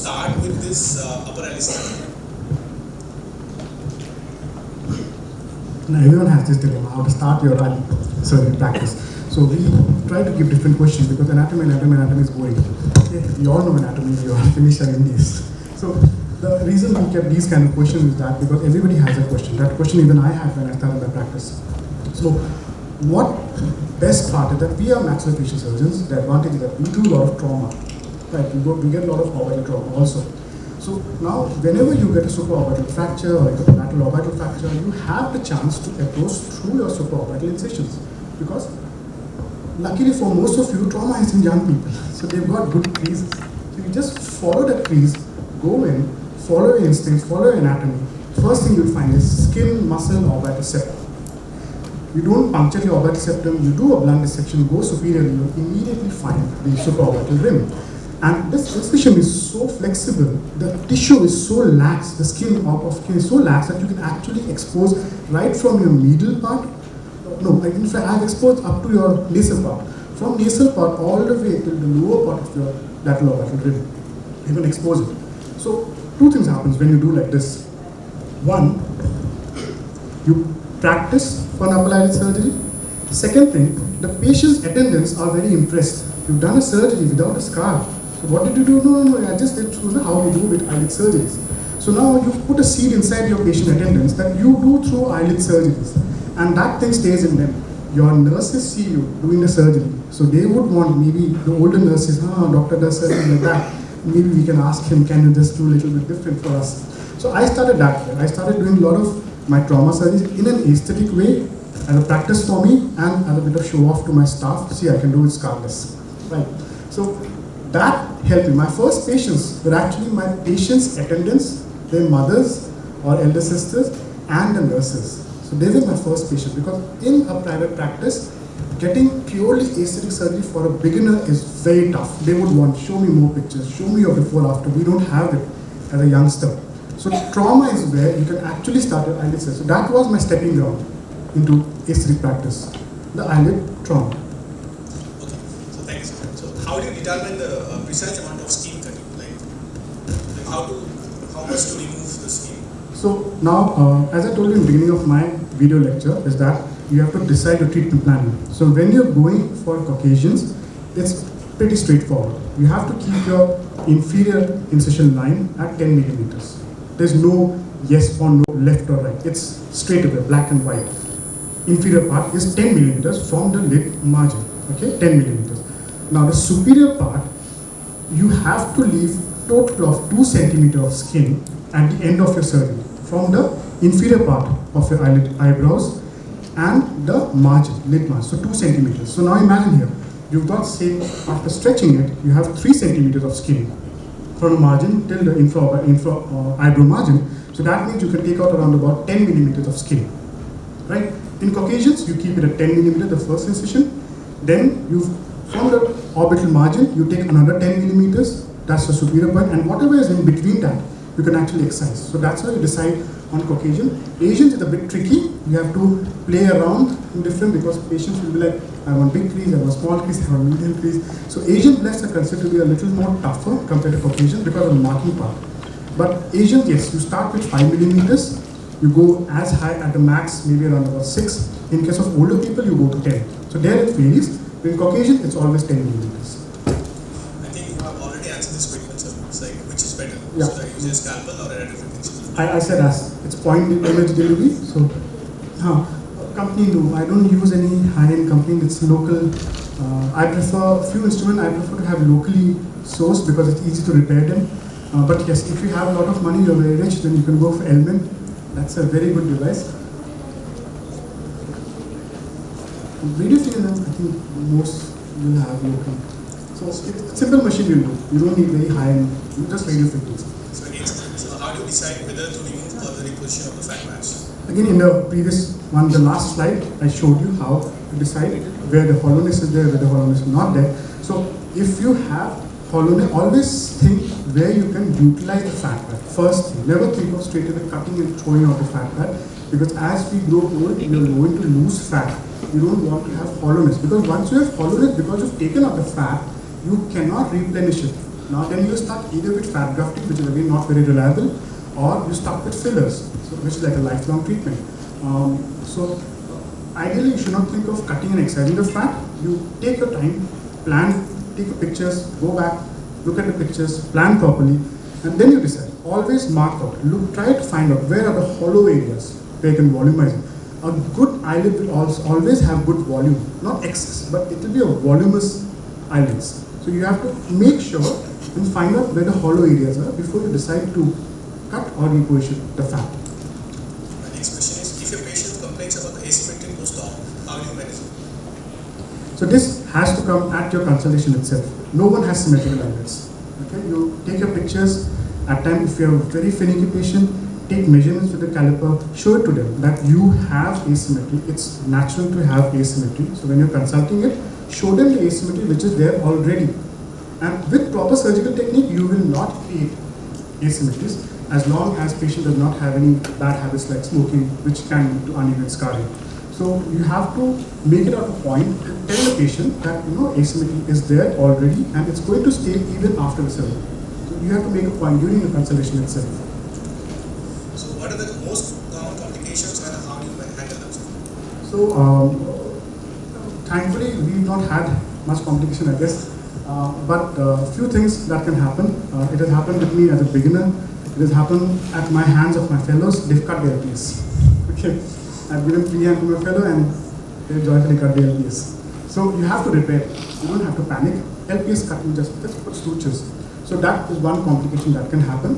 start with this upper eyelid study? Now, everyone has this dilemma, how to start your eyelid surgery practice. So we try to give different questions because anatomy is boring. Okay? We all know anatomy, we all finish our MDs. So the reason we kept these kind of questions is that because everybody has a question. That question even I had when I started my practice. So what best part is that we are maxillofacial surgeons. The advantage is that we do a lot of trauma. Right? We get a lot of orbital trauma also. So now whenever you get a supraorbital fracture or a lateral orbital fracture, you have the chance to approach through your supraorbital incisions. Because luckily for most of you, trauma is in young people. So they've got good creases. So you just follow the crease, go in, follow your instincts, follow your anatomy. First thing you'll find is skin, muscle, orbital septum. You don't puncture the orbital septum, you do a blunt dissection, go superiorly, you immediately find the supraorbital rim. And this incision is so flexible, the tissue is so lax, the skin of skin is so lax that you can actually expose right from your medial part. No, in fact, I've exposed up to your nasal part. From nasal part all the way till the lower part of your lateral orbital rim. You can expose it. So, two things happens when you do like this. One, you practice for an upper eyelid surgery. Second thing, the patient's attendants are very impressed. You've done a surgery without a scar. So what did you do? No, I just did through how we do with eyelid surgeries. So now you put a seed inside your patient attendants that you do through eyelid surgeries. And that thing stays in them. Your nurses see you doing the surgery. So they would want maybe the older nurses, doctor does surgery like that. Maybe we can ask him, can you just do a little bit different for us? So I started that way. I started doing a lot of my trauma surgeries in an aesthetic way, as a practice for me, and as a bit of show off to my staff. See, I can do it scarless. Right. So that helped me. My first patients were actually my patients' attendants, their mothers or elder sisters, and the nurses. So they were my first patients because in a private practice, getting purely aesthetic surgery for a beginner is very tough. They would want, show me more pictures, show me your before after. We don't have it as a youngster. So trauma is where you can actually start your eyelid surgery. So that was my stepping ground into aesthetic practice, the eyelid trauma. Okay, so thank you, sir. So how do you determine the precise amount of skin cutting? Like how much to remove the skin? So now, as I told you in the beginning of my video lecture, is that you have to decide your treatment plan. So when you're going for Caucasians, it's pretty straightforward. You have to keep your inferior incision line at 10 millimeters. There's no yes or no, left or right. It's straight away, black and white. Inferior part is 10 millimeters from the lid margin. Okay, 10 millimeters. Now the superior part, you have to leave total of 2 centimeters of skin at the end of your surgery from the inferior part of your eyebrows and the margin, lid margin, so 2 centimeters. So now imagine here, you've got, say, after stretching it, you have 3 centimeters of skin from the margin till the eyebrow margin. So that means you can take out around about 10 millimeters of skin, right? In Caucasians, you keep it at 10 millimeters, the first incision. Then from the orbital margin, you take another 10 millimeters, that's the superior point, and whatever is in between that, you can actually excise. So that's how you decide on Caucasian. Asians is a bit tricky. You have to play around in different because patients will be like, I want big crease, I want small crease, I want medium crease. So Asian blacks are considered to be a little more tougher compared to Caucasian because of the marking part. But Asians, yes, you start with 5 millimeters. You go as high at the max, maybe around about 6. In case of older people, you go to 10. So there it varies. In Caucasian, it's always 10 millimeters. I think you have already answered this question, sir. It's like, which is better? Yeah. Should I use a scalpel or a different incision? I said as it's point image delivery. So, company no, I don't use any high-end company. It's local. I prefer few instruments. I prefer to have locally sourced because it's easy to repair them. But yes, if you have a lot of money, you're very rich, then you can go for Element. That's a very good device. Radio fingernails, I think most will have local. So it's simple machine will do. You don't need very high-end. Just radio fingernails. So how do you decide whether to remove or the reposition of the fat patch? Again, in the previous one, the last slide, I showed you how to decide where the hollowness is there, where the hollowness is not there. So if you have hollowness, always think where you can utilize the fat pad. First thing, never think of straight away cutting and throwing out the fat pad, because as we grow old, we are going to lose fat. You don't want to have hollowness, because once you have hollowness, because you've taken out the fat, you cannot replenish it. Now then you start either with fat grafting, which is again not very reliable, or you start with fillers, so which is like a lifelong treatment. Ideally you should not think of cutting and excising the fat. You take your time, plan, take the pictures, go back, look at the pictures, plan properly, and then you decide. Always mark out, try to find out where are the hollow areas where you can volumize it. A good eyelid will always have good volume, not excess, but it will be a voluminous eyelids. So you have to make sure and find out where the hollow areas are before you decide to cut or reposition the fat. My next question is, if your patient complains about the asymmetry post-op, how do you manage it? So this has to come at your consultation itself. No one has symmetrical eyelids. Okay, you take your pictures. At times, if you have a very finicky patient, take measurements with the caliper, show it to them that you have asymmetry. It's natural to have asymmetry. So when you're consulting it, show them the asymmetry which is there already. And with proper surgical technique, you will not create asymmetries as long as patient does not have any bad habits like smoking, which can lead to uneven scarring. So you have to make it out a point to tell the patient that asymmetry is there already and it's going to stay even after the surgery. So you have to make a point during the consultation itself. So what are the most common complications and how do you handle them? So thankfully we've not had much complication, I guess. But few things that can happen. It has happened with me as a beginner. It has happened at my hands of my fellows. They've cut their LPS. Okay, I've given free hand to my fellow and they joyfully cut their LPS. So you have to repair. You don't have to panic. LPS cutting just put sutures. So that is one complication that can happen.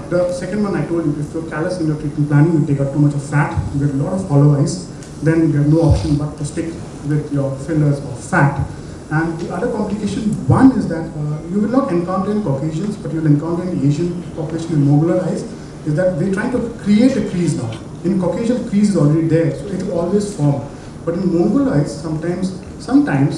The second one I told you, if you're callous in your treatment planning, you take out too much of fat, you get a lot of hollow eyes, then you have no option but to stick with your fillers or fat. And the other complication, one is that you will not encounter in Caucasians, but you will encounter in the Asian population with Mongolia eyes, is that they're trying to create a crease now. In Caucasian, crease is already there, so it will always form. But in Mongol eyes, sometimes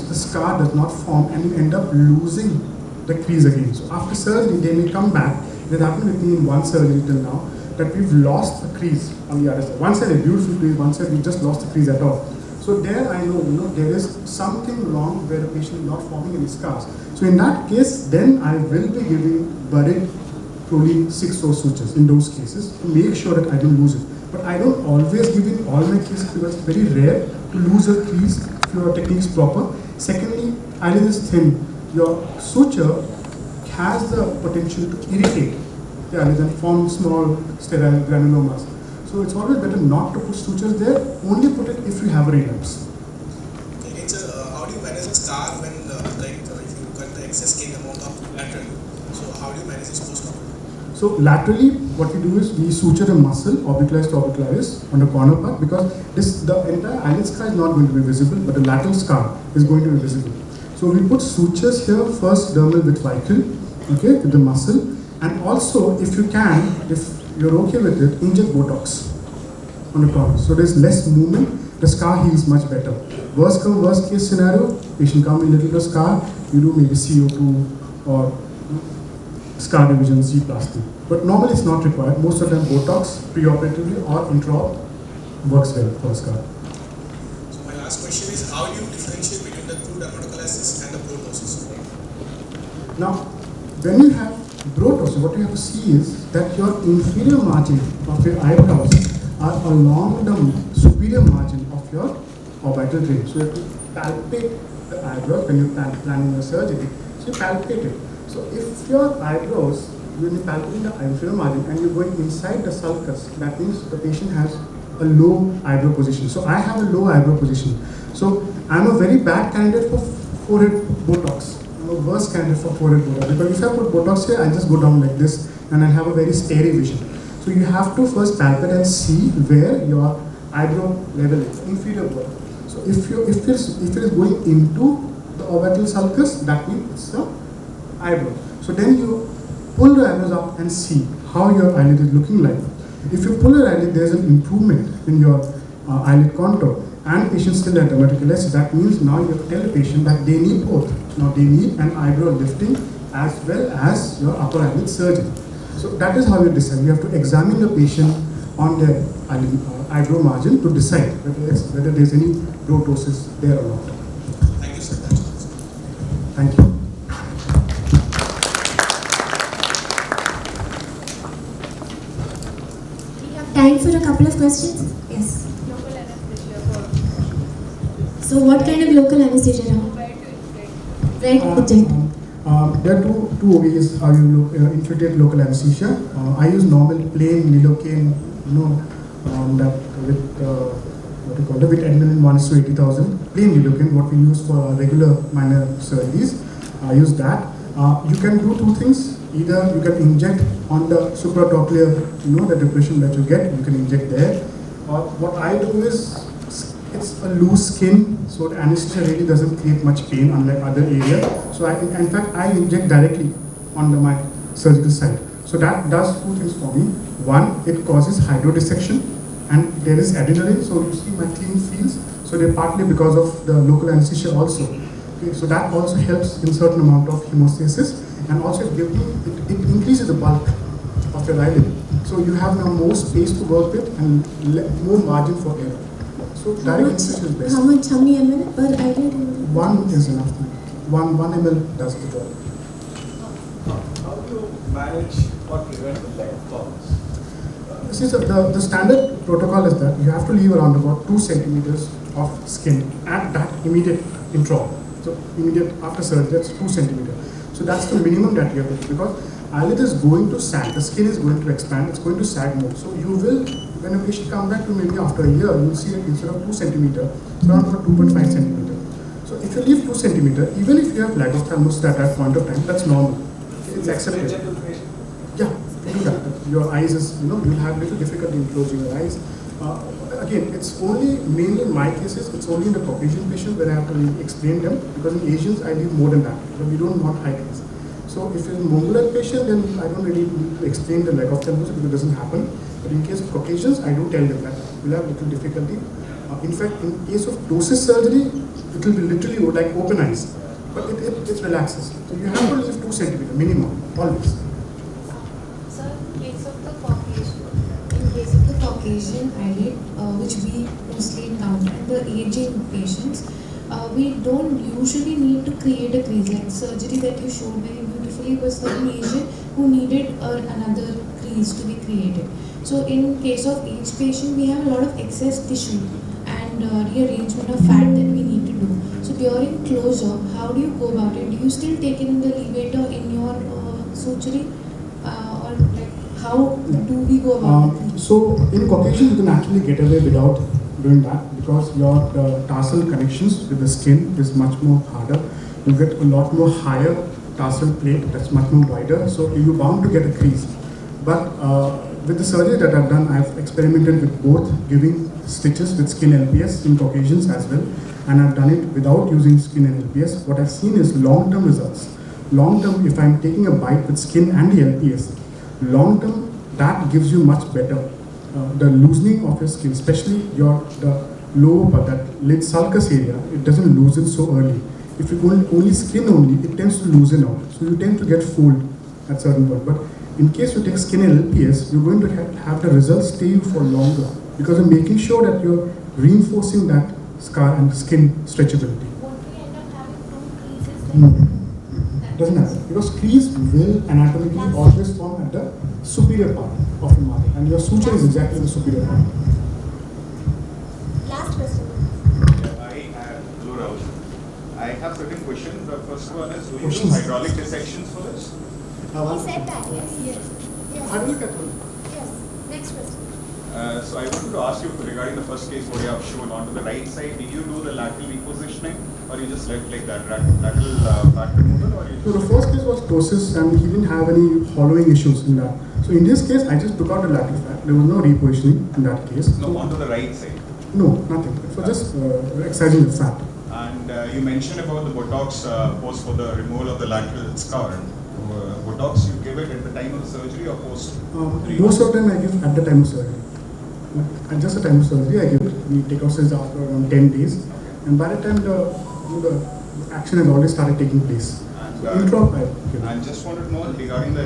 the scar does not form and you end up losing the crease again. So after surgery, they may come back. It happened with me in one surgery till now, that we've lost the crease on the other side. One side a beautiful crease, one side we just lost the crease at all. So there I know, there is something wrong where the patient is not forming any scars. So in that case, then I will be giving buried probably 6 sutures in those cases to make sure that I don't lose it. But I don't always give in all my cases because it's very rare to lose a crease if your technique is proper. Secondly, eyelid is thin. Your suture has the potential to irritate the eyelid and form small sterile granulomas. So it's always better not to put sutures there, only put it if you have a relapse. Okay, so how do you manage a scar when, if you cut the excess skin amount of laterally? So how do you manage this post-op? So laterally, what we do is we suture a muscle, orbicularis to orbicularis, on the corner part, because the entire eyelid scar is not going to be visible, but the lateral scar is going to be visible. So we put sutures here, first dermal with vicryl, okay, with the muscle, and also if you can, if you're okay with it, inject Botox on the corner. So there's less movement, the scar heals much better. Worst case scenario, patient come in little bit of scar, you do maybe CO2 or scar division, Z-plasty. But normally it's not required. Most of them Botox, preoperatively or intra works well for scar. So my last question is, how do you differentiate between the true dermatochalasis and the proptosis? Now, when you have proptosis, what you have to see is that your inferior margin of your eyebrows are along the superior margin of your orbital ridge. So you have to palpate the eyebrows when you're planning your surgery. So you palpate it. So if your eyebrows, when you're palpating the inferior margin and you're going inside the sulcus, that means the patient has a low eyebrow position. So I have a low eyebrow position. So I'm a very bad candidate for forehead Botox. I'm a worse candidate for forehead Botox. Because if I put Botox here, I just go down like this and I have a very starey vision. So you have to first palpate and see where your eyebrow level is, inferior border. So if it is going into the orbital sulcus, that means it's the eyebrow. So then you pull the eyebrows up and see how your eyelid is looking like. If you pull your eyelid, there's an improvement in your eyelid contour, and patient still has dermatochalasis. That means now you have to tell the patient that they need both. Now they need an eyebrow lifting as well as your upper eyelid surgery. So that is how you decide. You have to examine the patient on their eyebrow margin to decide whether there's any proptosis there or not. Thank you, sir. Thank you. Time for a couple of questions? Yes. Local anesthesia for So what kind of local anesthesia? where to inflict? Where to inject? There are two ways how you infiltrate local anesthesia. I use normal plain lidocaine, that with what do you call it, with adrenaline 1:80,000. Plain lidocaine, what we use for regular minor surgeries. I use that. You can do two things. Either you can inject on the supratrochlear, the depression that you get, you can inject there. Or what I do is, it's a loose skin, so the anesthesia really doesn't create much pain unlike other areas. So in fact, I inject directly on my surgical site. So that does two things for me. One, it causes hydrodissection, and there is adrenaline, so you see my clean fields. So they're partly because of the local anesthesia also. Okay, so that also helps in certain amount of hemostasis, and also it increases the bulk of your eyelid. So you have now more space to work with and more margin for error. So direct incision is best. How many ml per eyelid? One is enough. One ml does the job. How do you manage or prevent the leg falls? See, so the standard protocol is that you have to leave around about 2 centimeters of skin at that immediate intro. So immediate after surgery, that's 2 centimeters. So that's the minimum that you have to do, because eyelid is going to sag, the skin is going to expand, it's going to sag more. So you will, when a patient comes back to maybe after a year, you will see that instead of 2 centimeters, it's around about 2.5 centimeters. So if you leave 2 centimeters, even if you have lag of thymus at that point of time, that's normal. It's accepted. Yeah, you do that. Your eyes is, you'll have little difficulty in closing your eyes. Again, it's only, mainly in my cases, it's only in the Caucasian patient where I have to really explain them, because in Asians I leave more than that, but we don't want high case. So if you're a Mongolian patient, then I don't really need to explain the lag of thymus because it doesn't happen. But in case of Caucasians, I do tell them that we'll have little difficulty. In fact, in case of ptosis surgery, it will be literally like open eyes, but it relaxes. So you have to leave 2 centimeters minimum, always. Sir, in case of the Caucasian eyelid, which we mostly encounter in the aging patients, we don't usually need to create a crease. Like surgery that you showed very beautifully was for an Asian who needed another crease to be created. So in case of aged patient, we have a lot of excess tissue and rearrangement of fat that we need to do. So during closure, how do you go about it? Do you still take in the levator in your suturing, or like how do we go about it? So in Caucasian, you can actually get away without doing that, because your tarsal connections with the skin is much more harder. You get a lot more higher tarsal plate that's much more wider, so you're bound to get a crease. But with the surgery that I've done, I've experimented with both giving stitches with skin LPS in Caucasians as well, and I've done it without using skin and LPS. What I've seen is long-term results. Long-term, if I'm taking a bite with skin and the LPS, long-term, that gives you much better. The loosening of your skin, especially the lower part, that lid sulcus area, it doesn't loosen so early. If you go only skin only, it tends to loosen out. So you tend to get fold at certain point. But in case you take skin and LPS, you're going to have the results stay you for longer, because you're making sure that you're reinforcing that scar and skin stretchability. won't we end up having two creases? No, doesn't happen, because crease will anatomically always form at the superior part of the margin, and your suture is exactly the superior part. Last question. I have certain questions. The first one is, do you Questions? use hydraulic dissections for this? He said that, yes. Yes. How do you look at it? Yes. Next question. So I wanted to ask you regarding the first case what you have shown onto the right side, did you do the lateral repositioning, or you just left like that, lateral fat removal, or you So the first case was ptosis, and he didn't have any hollowing issues in that. So in this case, I just took out the lateral fat. There was no repositioning in that case. no, onto the right side? No, nothing. It was just excising the fat. And you mentioned about the Botox post for the removal of the lateral scar. Botox, you give it at the time of the surgery or post? Most of the time I give at the time of surgery. At just the time of surgery, I give it. We take out cells after around 10 days. And by the time the action has already started taking place. And, So intra, I give it. I just wanted to know regarding the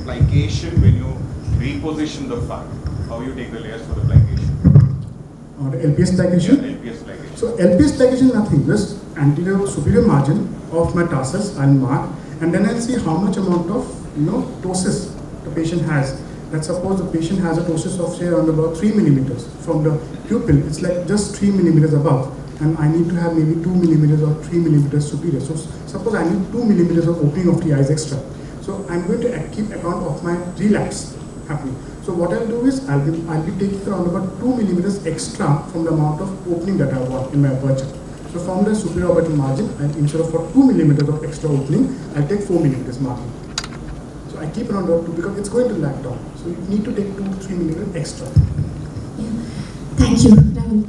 plication when you reposition the fat, how you take the layers for the plication? The LPS plication. Yeah, LPS plication. So LPS plication is nothing, just anterior superior margin of my tarsus I'll mark, and then I'll see how much amount of ptosis the patient has. Let's suppose the patient has a ptosis of say around about 3 millimeters from the pupil. It's like just 3 millimeters above, and I need to have maybe 2 millimeters or 3 millimeters superior. So suppose I need 2 millimeters of opening of the eyes extra. So I'm going to keep account of my relapse happening. So what I'll do is I'll be taking around about 2 millimeters extra from the amount of opening that I want in my aperture. So from the superior orbital margin, instead of for 2 millimeters of extra opening, I'll take 4 millimeters margin. So I keep around about 2 because it's going to lag down. So you need to take 2 to 3 millimeters extra. Yeah. Thank you, Rahul.